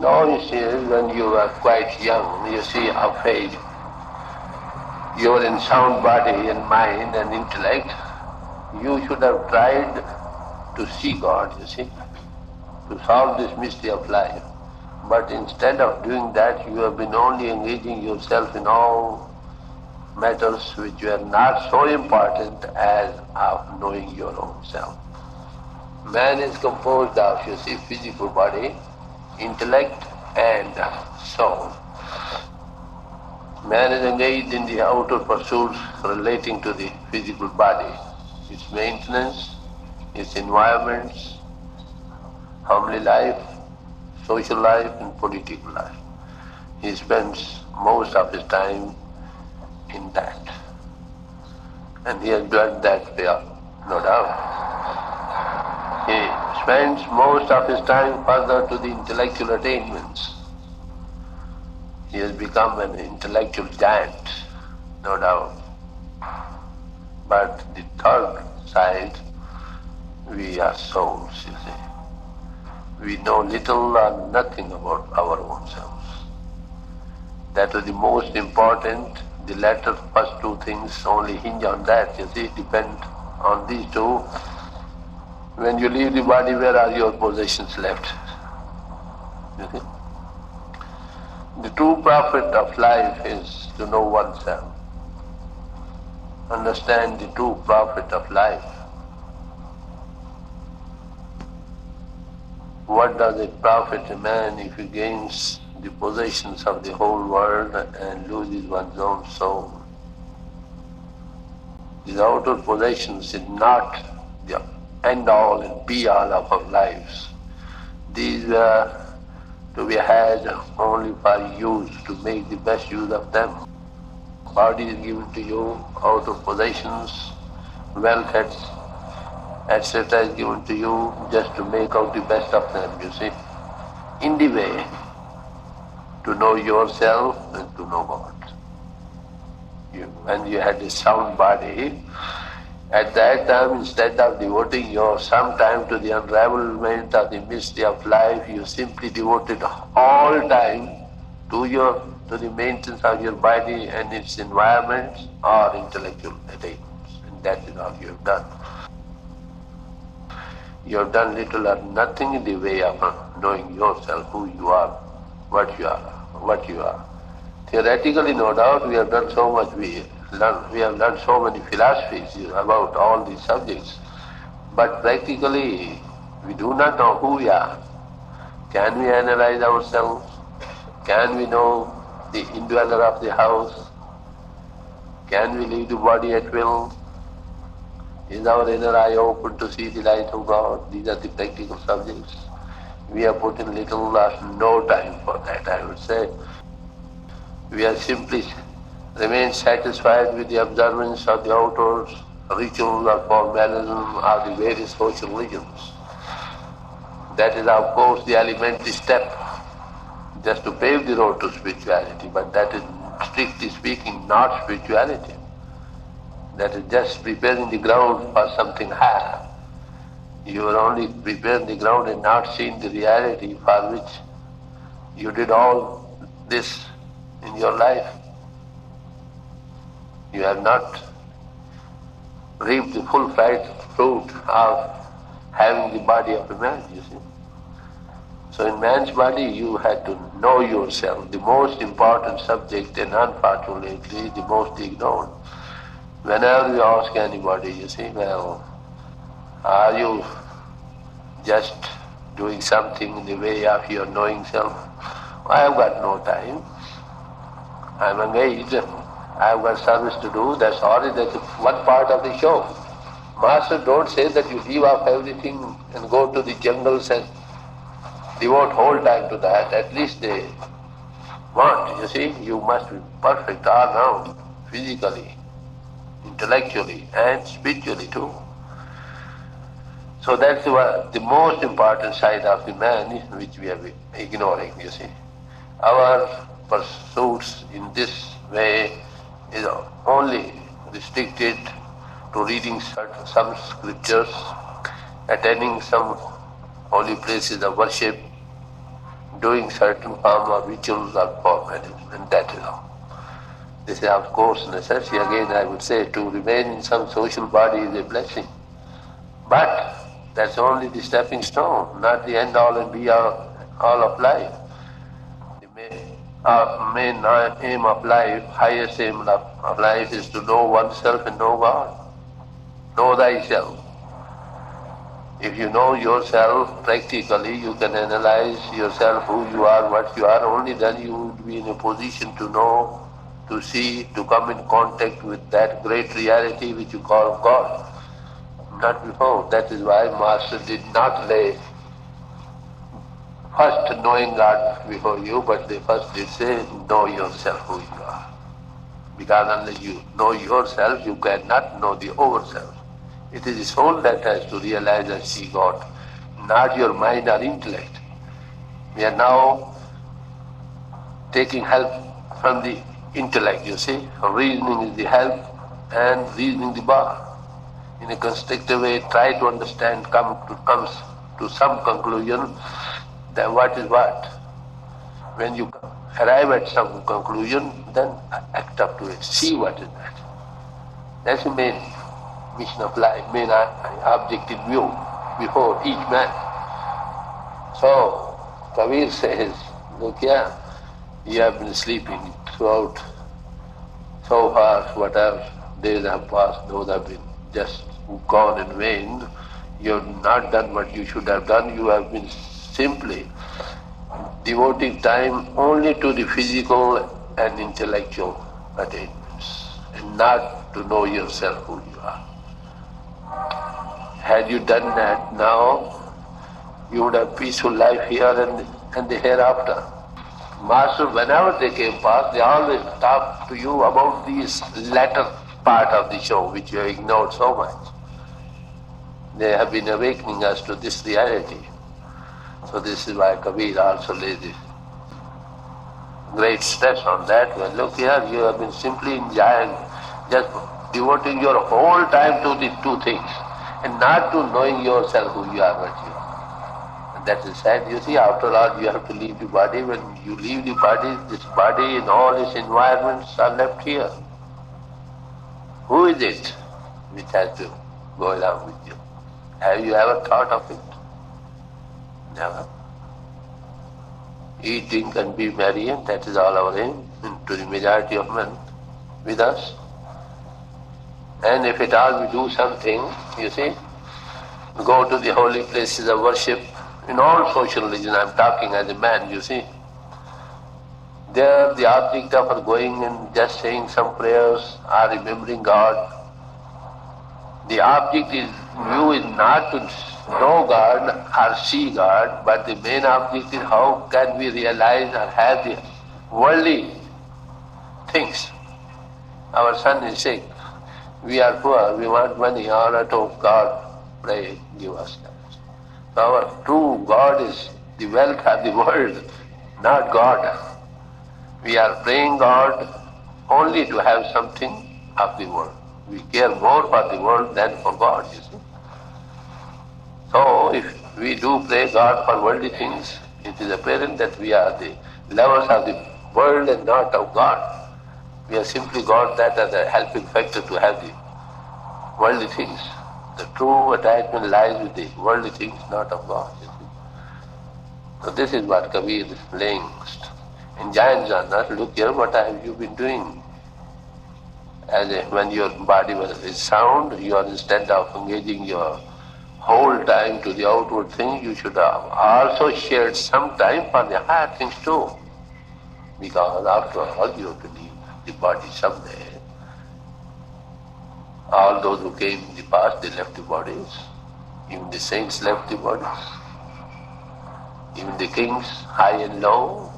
Now you see, when you are quite young, you see how faith, you are in sound body and mind and intellect, you should have tried to see God, you see, to solve this mystery of life. But instead of doing that, you have been only engaging yourself in all matters which were not so important as of knowing your own self. Man is composed of, you see, physical body, intellect and soul. Man is engaged in the outer pursuits relating to the physical body, its maintenance, its environments, family life, social life and political life. He spends most of his time in that. And he has done that way, no doubt. He spends most of his time further to the intellectual attainments. He has become an intellectual giant, no doubt. But the third side, we are souls, you see. We know little or nothing about our own selves. That is the most important. The latter first two things only hinge on that, you see, depend on these two. When you leave the body, where are your possessions left? You see? The true profit of life is to know oneself. Understand the true profit of life. What does it profit a man if he gains the possessions of the whole world and loses one's own soul? These outer possessions is not the end-all and be-all of our lives. These were to be had only for use, to make the best use of them. Body is given to you, outer possessions, wealth, etc. is given to you just to make out the best of them, you see, in the way to know yourself and to know God. When you had a sound body, at that time, instead of devoting your some time to the unravelment of the mystery of life, you simply devoted all time to the maintenance of your body and its environments or intellectual attainments. And that is all you have done. You have done little or nothing in the way of knowing yourself, who you are, what you are. Theoretically, no doubt, we have done so much, we have learned so many philosophies about all these subjects, but practically we do not know who we are. Can we analyze ourselves? Can we know the indweller of the house? Can we leave the body at will? Is our inner eye open to see the light of God? These are the practical subjects. We have put in little or no time for that, I would say. We are simply remain satisfied with the observance of the outer rituals or formalism of the various social religions. That is, of course, the elementary step, just to pave the road to spirituality, but that is, strictly speaking, not spirituality. That is just preparing the ground for something higher. You are only preparing the ground and not seeing the reality for which you did all this in your life. You have not reaped the full fruit of having the body of a man, you see. So in man's body you had to know yourself, the most important subject, and unfortunately the most ignored. Whenever you ask anybody, you say, well, are you just doing something in the way of your knowing self? I have got no time. I am engaged. I have got service to do. That's all. That's one part of the show. Master don't say that you leave off everything and go to the jungles and devote whole time to that. At least they want, you see. You must be perfect all round, physically, intellectually and spiritually too. So that's the most important side of the man which we are ignoring, you see. Our pursuits in this way is only restricted to reading some scriptures, attending some holy places of worship, doing certain form of rituals or formalities, and that is all. This is of course necessary. Again I would say to remain in some social body is a blessing. But that's only the stepping stone, not the end all and be all of life. The main aim of life, highest aim of life is to know oneself and know God. Know thyself. If you know yourself practically, you can analyze yourself, who you are, what you are. Only then you would be in a position to know, to see, to come in contact with that great reality which you call God. Not before. That is why Master did not lay first knowing God before you, but they first did say, know yourself who you are. Because unless you know yourself, you cannot know the overself. It is the soul that has to realize and see God, not your mind or intellect. We are now taking help from the intellect, you see. Reasoning is the help and reasoning the bar. In a constructive way, try to understand, comes to some conclusion that what is what. When you arrive at some conclusion, then act up to it, see what is that. That's the main mission of life, main objective view before each man. So, Kabir says, look here, you have been sleeping throughout, so far, whatever days have passed, those have been just gone in vain. You have not done what you should have done. You have been simply devoting time only to the physical and intellectual attainments, and not to know yourself who you are. Had you done that now, you would have peaceful life here and the hereafter. Master, whenever they came past, they always talk to you about this latter part of the show, which you have ignored so much. They have been awakening us to this reality. So this is why Kabir also lays great stress on that. Well, look here, you have been simply enjoying, just devoting your whole time to the two things, and not to knowing yourself who you are, what you are. And that is sad. You see, after all, you have to leave the body. When you leave the body, this body and all its environments are left here. Who is it which has to go along with you? Have you ever thought of it? Never. Eat, drink and be merry, and that is all our aim, to the majority of men with us. And if at all we do something, you see, go to the holy places of worship, in all social religion, I am talking as a man, you see. There the object of our going and just saying some prayers or remembering God, the object is not to know God or see God, but the main object is how can we realize or have the worldly things. Our son is sick, we are poor, we want money, all at home, God, pray, give us that. So our true God is the wealth of the world, not God. We are praying God only to have something of the world. We care more for the world than for God, you see. So if we do pray God for worldly things, it is apparent that we are the lovers of the world and not of God. We have simply got that as a helping factor to have the worldly things. The true attachment lies with the worldly things, not of God, you see. So this is what Kabir is laying enjoins on us. Look here, what have you been doing? When your body is sound, you are, instead of engaging your whole time to the outward things, you should have also shared some time for the higher things too. Because after all, you have to leave the body someday. All those who came in the past, they left the bodies. Even the saints left the bodies. Even the kings, high and low,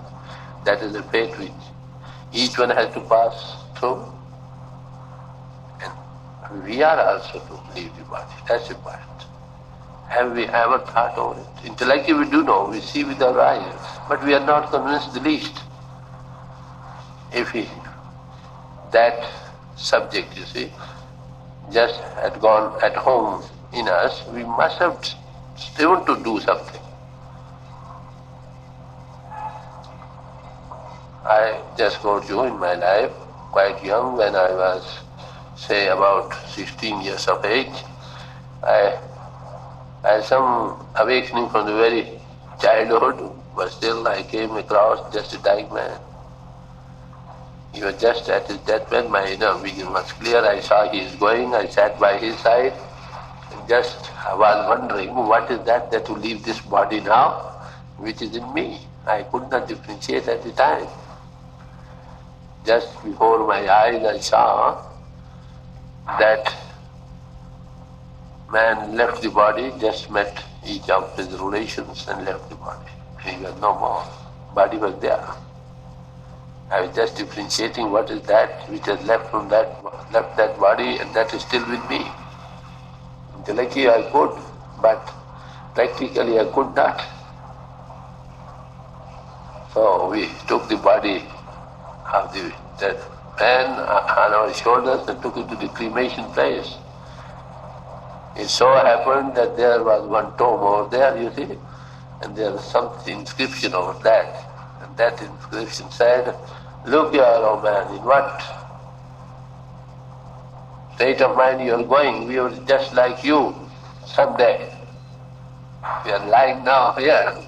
that is the fate which each one has to pass through. And we are also to leave the body. That's the point. Have we ever thought over it? Intellectually we do know, we see with our eyes, but we are not convinced the least. If that subject, you see, just had gone at home in us, we must have striven to do something. I just told you in my life, quite young, when I was, say, about 16 years of age, I had some awakening from the very childhood, but still I came across just a dying man. He was just at his deathbed, my inner vision was clear, I saw he is going, I sat by his side, and just I was wondering, what is that will leave this body now, which is in me? I could not differentiate at the time. Just before my eyes I saw that man left the body, just met each of his relations and left the body. He was no more. Body was there. I was just differentiating what is that which has left that body, and that is still with me. Intellectually I could, but practically I could not. So we took the body of that man on our shoulders and took it to the cremation place. It so happened that there was one tomb over there, you see, and there was some inscription over that. And that inscription said, "Look here, oh man, in what state of mind you are going? We are just like you someday. We are lying now here."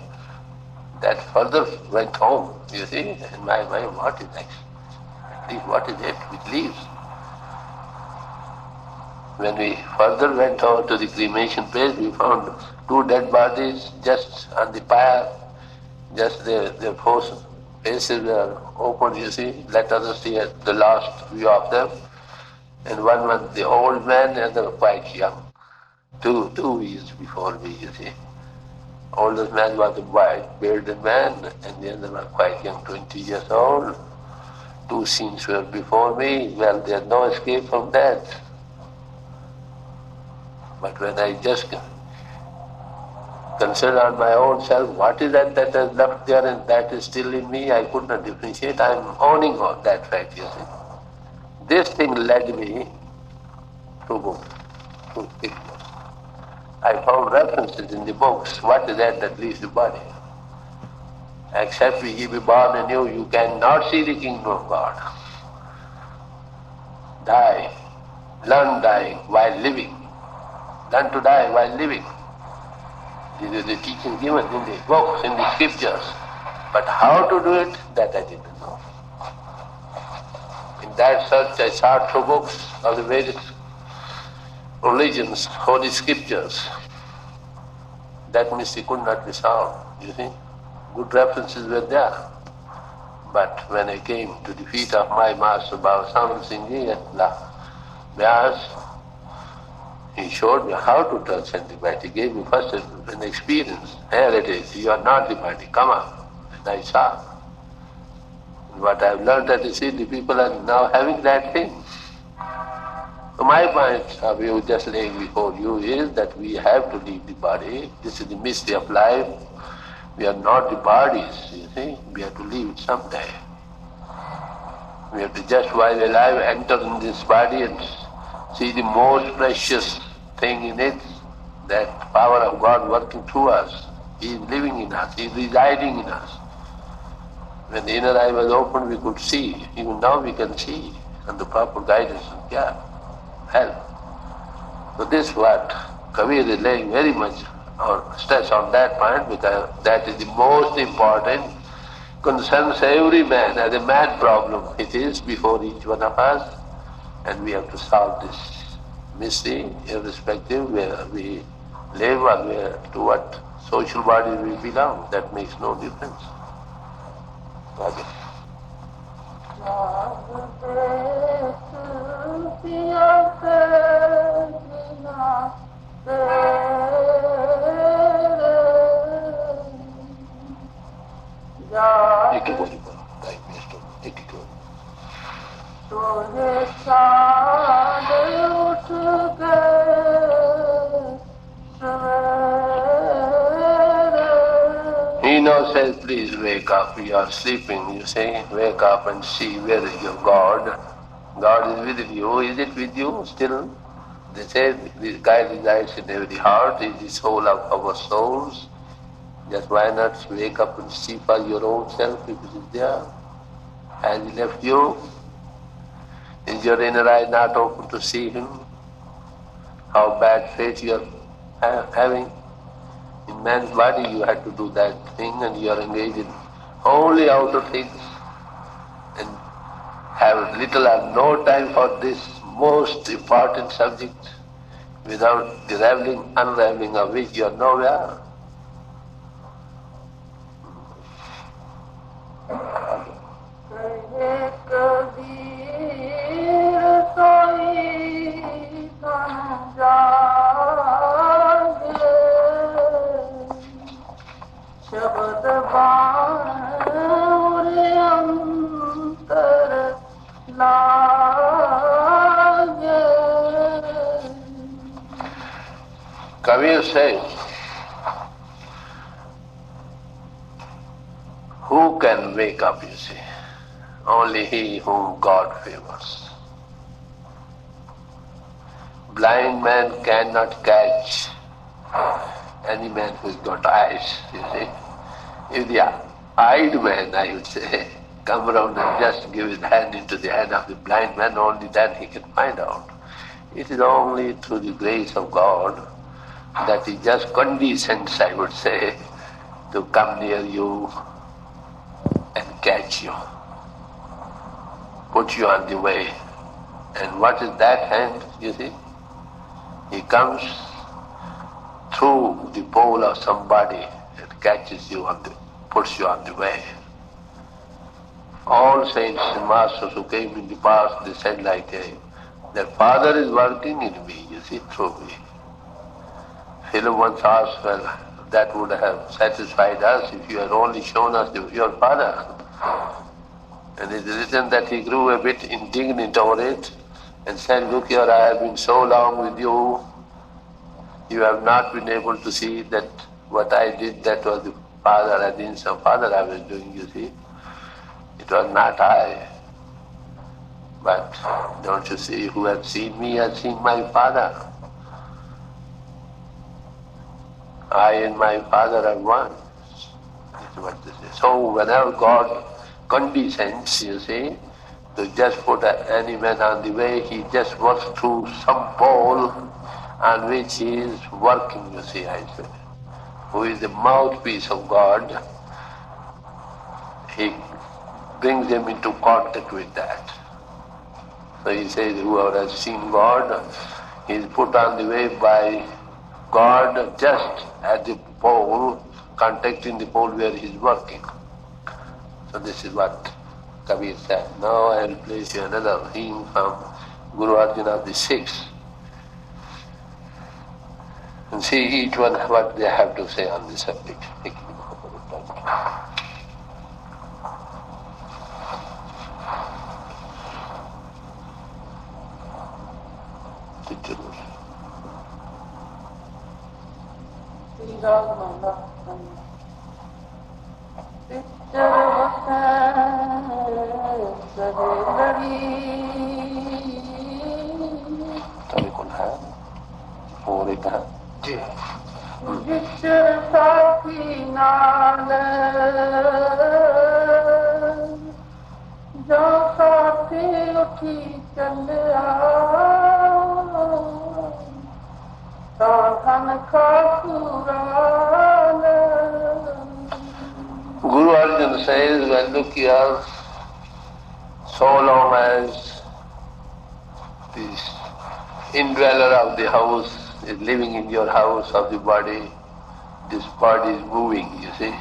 That further went home, you see, in my mind, what is that? What is it which leaves? When we further went over to the cremation place, we found two dead bodies just on the pyre, just their faces were open, you see, let others see the last view of them. And one was the old man, and the other quite young, two years before me, you see. Oldest man was a white bearded man, and the other was quite young, 20 years old. Two scenes were before me. Well, there's no escape from that. But when I just consider on my own self, what is that has left there and that is still in me, I could not differentiate. I am owning all that fact, you see. This thing led me to books, to pictures. I found references in the books. What is that leaves the body? Except ye be born anew, you cannot see the kingdom of God. Die. Learn dying while living. Learn to die while living. This is the teaching given in the books, in the scriptures. But how to do it, that I didn't know. In that search I sought through books of the various religions, holy scriptures. That mystery could not be solved, you see. Good references were there. But when I came to the feet of my master, Baba Sam Singh Ji at Vyas, he showed me how to transcend the body. He gave me first an experience. Here it is, you are not the body, come on. And I saw. And what I have learned that, you see, the people are now having that thing. So my point of view, just laying before you, is that we have to leave the body. This is the mystery of life. We are not the bodies, you see. We have to leave it someday. We have to just while alive enter in this body and see the most precious thing in it, that power of God working through us. He is living in us, He is residing in us. When the inner eye was opened, we could see. Even now we can see, and the proper guidance and care, help. So this is what Kabir is laying very much stress on that point, because that is the most important, concerns every man as a mad problem. It is before each one of us, and we have to solve this mystery, irrespective where we live or to what social body we belong. That makes no difference. Okay. He now says, please wake up, you are sleeping, you say, wake up and see where is your God. God is within you, is it with you still? They say this guy resides in every heart, is the soul of our souls. Just why not wake up and see for your own self if it is there? Has he left you? Is your inner eye not open to see him? How bad fate you are having? In man's body you had to do that thing and you are engaged in only outer things and have little or no time for this most important subject, without the unraveling of which you are nowhere. Kabir says, who can wake up, you see? Only he whom God favors. Blind man cannot catch any man who's got eyes, you see. If the eyed man, I would say, come around and just give his hand into the hand of the blind man, only then he can find out. It is only through the grace of God that he just condescends, I would say, to come near you and catch you, put you on the way. And what is that hand, you see? He comes through the pole of somebody and catches you puts you on the way. All saints and masters who came in the past, they said like, their Father is working in me, you see, through me. Philip once asked, well, that would have satisfied us if you had only shown us your Father. And it is written that he grew a bit indignant over it and said, look here, I have been so long with you, you have not been able to see that what I did, that was the Father, I didn't say Father I was doing, you see. It was not I. But don't you see, who has seen me has seen my Father. I and my Father are one. That's what this is. So whenever God condescends, you see, to just put any man on the way, he just works through some pole on which he is working, you see, I say. Who is the mouthpiece of God, he brings them into contact with that. So he says, whoever has seen God, he is put on the way by God just at the pole, contacting the pole where he is working. So this is what Kabir said. Now I will place you another hymn from Guru Arjan of the Sixth. And see each one what they have to say on this subject. Guru Arjan says, well, look here, so long as this indweller of the house is living in your house of the body, this body is moving, you see.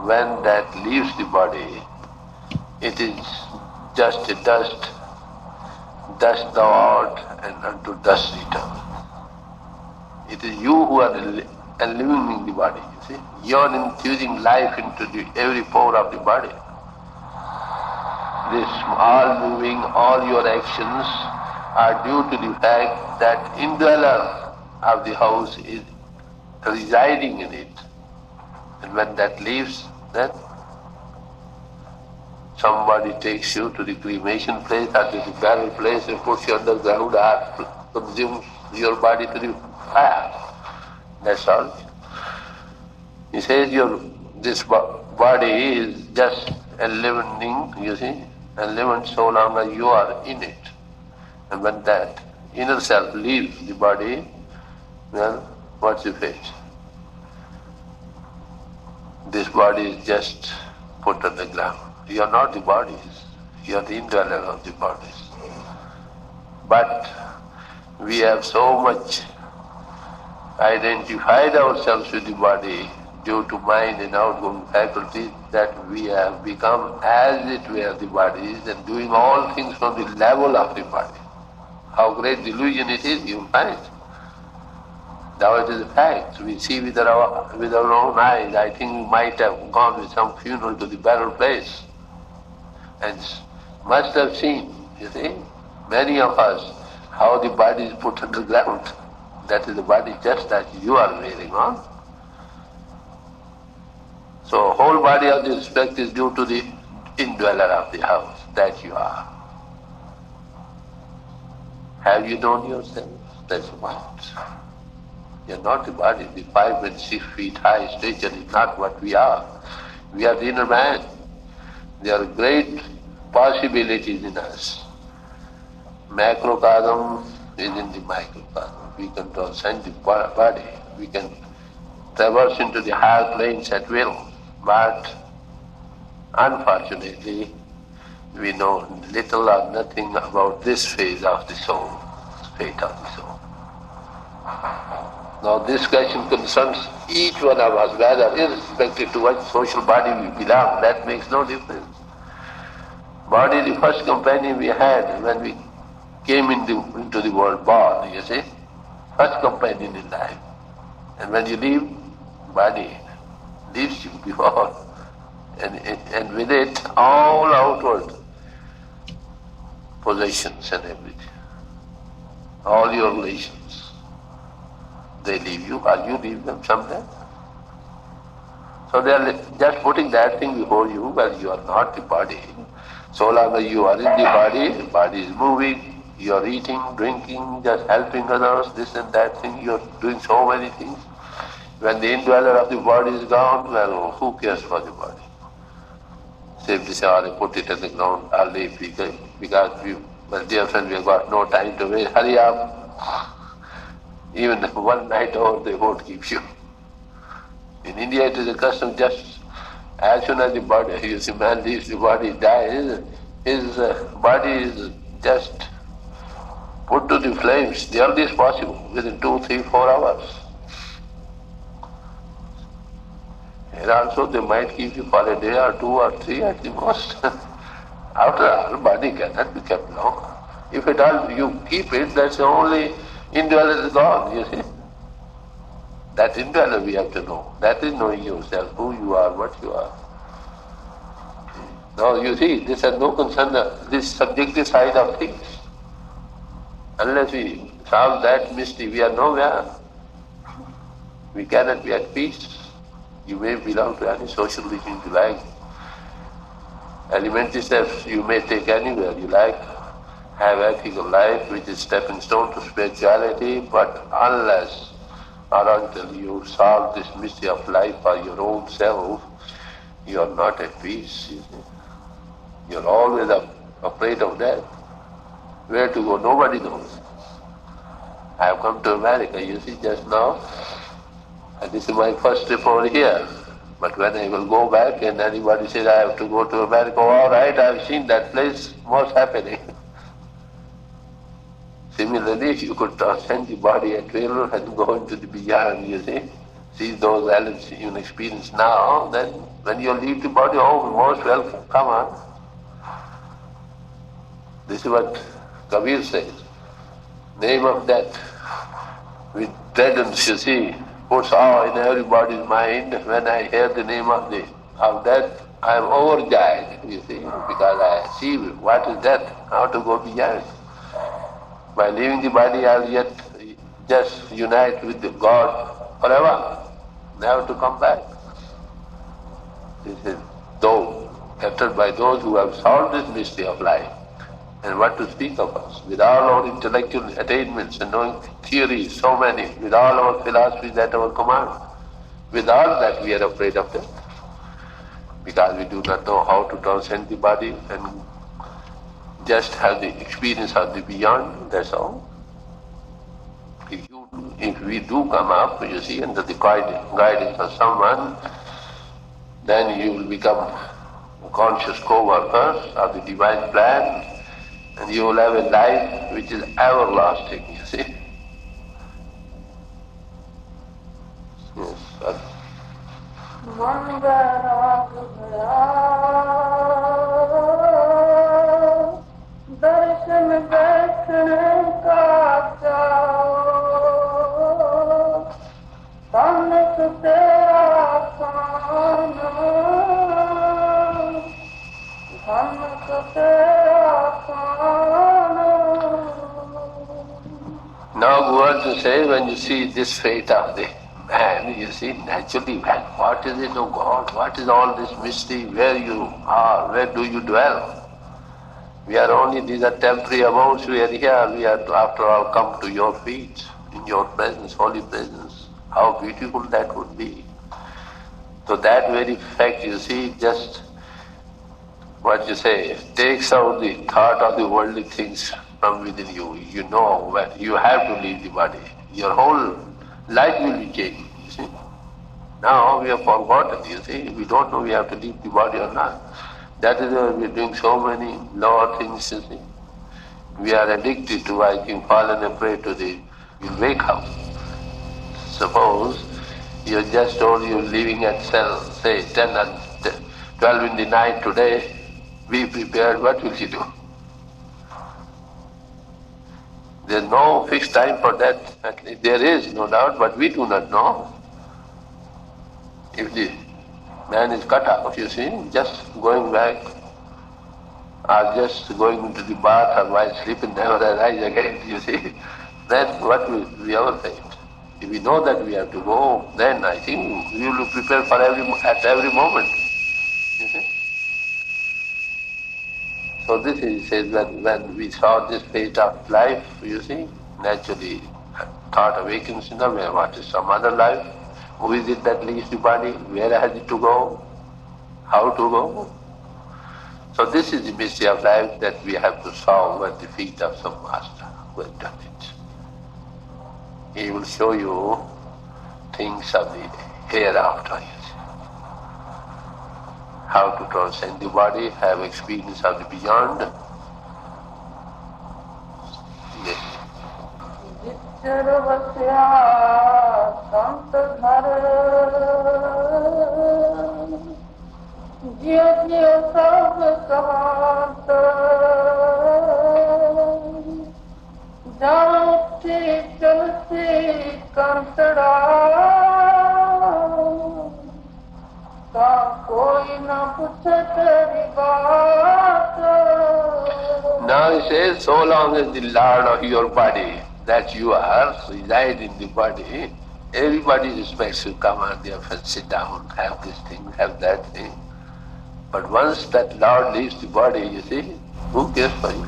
When that leaves the body, it is just a dust, dust thou art and unto dust return. It is you who are illumining the body, you see. You are infusing life into every pore of the body. This all moving, all your actions are due to the fact that indweller of the house is residing in it. And when that leaves, then somebody takes you to the cremation place or to the burial place and puts you underground or consumes your body to the fire. That's all. He says this body is just enlivening, you see, enlivened so long as you are in it. And when that inner self leaves the body, well, what's the fate? This body is just put on the ground. You are not the bodies, you are the indweller of the bodies. But we have so much identified ourselves with the body due to mind and outgoing faculties that we have become as it were the bodies and doing all things from the level of the body. How great delusion it is, you find. Now it is a fact. We see with our own eyes. I think we might have gone with some funeral to the burial place and must have seen, you see, many of us, how the body is put underground. That is the body just as you are wearing on. So whole body of the respect is due to the indweller of the house, that you are. Have you known yourself? That's what. You are not the body. The 5 and 6 feet high stature is not what we are. We are the inner man. There are great possibilities in us. Macrocosm is in the microcosm. We can transcend the body. We can traverse into the higher planes at will. But unfortunately, we know little or nothing about this phase of the soul, fate of the soul. Now this question concerns each one of us, whether irrespective to what social body we belong, that makes no difference. Body, the first companion we had when we came into the world born, you see, first companion in life. And when you leave, body leaves you before, and with it all outward possessions and everything, all your relations. They leave you, or you leave them someday. So they are just putting that thing before you, well, you are not the body. So long as you are in the body is moving, you are eating, drinking, just helping others, this and that thing, you are doing so many things. When the indweller of the body is gone, well, who cares for the body? Simply say, I put it on the ground, I'll leave because we, well, dear friend, we have got no time to wait, hurry up. Even one night over, they won't keep you. In India, it is a custom just as soon as the body, you see, man leaves the body, dies, his body is just put to the flames the earliest possible, within 2, 3, 4 hours. And also they might keep you for a day or 2 or 3 at the most. After all, body cannot be kept long. If at all you keep it, that's the only indweller is gone, you see. That indweller we have to know. That is knowing yourself, who you are, what you are. Now you see, this has no concern, this subjective side of things. Unless we solve that mystery, we are nowhere. We cannot be at peace. You may belong to any social religion you like. Elementary steps you may take anywhere you like. Have ethical life, which is stepping stone to spirituality, but unless or until you solve this mystery of life for your own self, you are not at peace. You are always afraid of death. Where to go, nobody knows. I have come to America, you see, just now, and this is my first trip over here. But when I will go back and anybody says I have to go to America, all right, I have seen that place, what's happening? Similarly, if you could transcend the body at will and go into the beyond, you see those elements you experience now, then when you leave the body, oh, most welcome, come on. This is what Kabir says. Name of death, with dreadens, you see, puts awe in everybody's mind. When I hear the name of death, I am overjoyed, you see, because I see what is death, how to go beyond. By leaving the body, I'll yet just unite with the God forever, never to come back. This is uttered by those who have solved this mystery of life. And what to speak of us, with all our intellectual attainments and knowing theories, so many, with all our philosophies at our command, with all that we are afraid of death. because we do not know how to transcend the body and just have the experience of the beyond, that's all. If we do come up, you see, under the guidance of someone, then you will become conscious co-workers of the divine plan, and you will have a life which is everlasting, you see. Yes, sir. Now go on to say, when you see this fate of the man, you see, naturally, man, what is it, oh God, what is all this mystery, where you are, where do you dwell? We are only, these are temporary abodes, we are here, we are after all come to your feet, in your presence, holy presence. How beautiful that would be. So that very fact, you see, just, what you say, takes out the thought of the worldly things from within you. You know that you have to leave the body. Your whole life will be changed, you see. Now we have forgotten, you see, we don't know we have to leave the body or not. That is why we are doing so many lower things, you see. We are addicted to, I think, fallen a prey to the wake up. Suppose you just told you leaving at say 10 and 12 in the night today, be prepared, what will you do? There is no fixed time for that. At least there is, no doubt, but we do not know. If the man is cut off, you see, just going back, or just going into the bath or while sleeping, never arise again, you see, then what will be our fate? If we know that we have to go, then I think we will prepare for at every moment, you see. So this is, he says, when we saw this fate of life, you see, naturally thought awakens in the way, what is some other life? Who is it that leaves the body? Where has it to go? How to go? So this is the mystery of life that we have to solve at the feet of some master who has done it. He will show you things of the hereafter, you see. How to transcend the body, have experience of the beyond. Yes. Now he says, so long as the Lord of your body, that you are, reside in the body, everybody respects you, come on there and sit down, have this thing, have that thing. But once that Lord leaves the body, you see, who cares for you?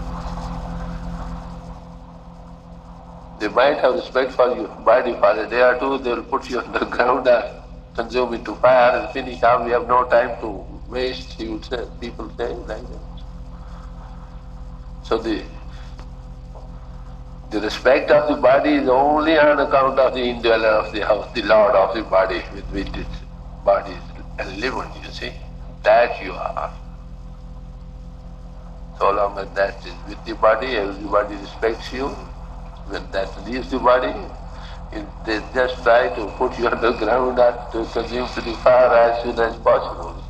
They might have respect for your body for a day or two, they will put you underground or consume it to fire and finish off. We have no time to waste, he would say, people say like that. So the respect of the body is only on account of the indweller of the house, the Lord of the body with which its body is living, you see. That you are. So long as that is with the body, everybody respects you. When that leaves the body, they just try to put you underground or to consume to the fire as soon as possible.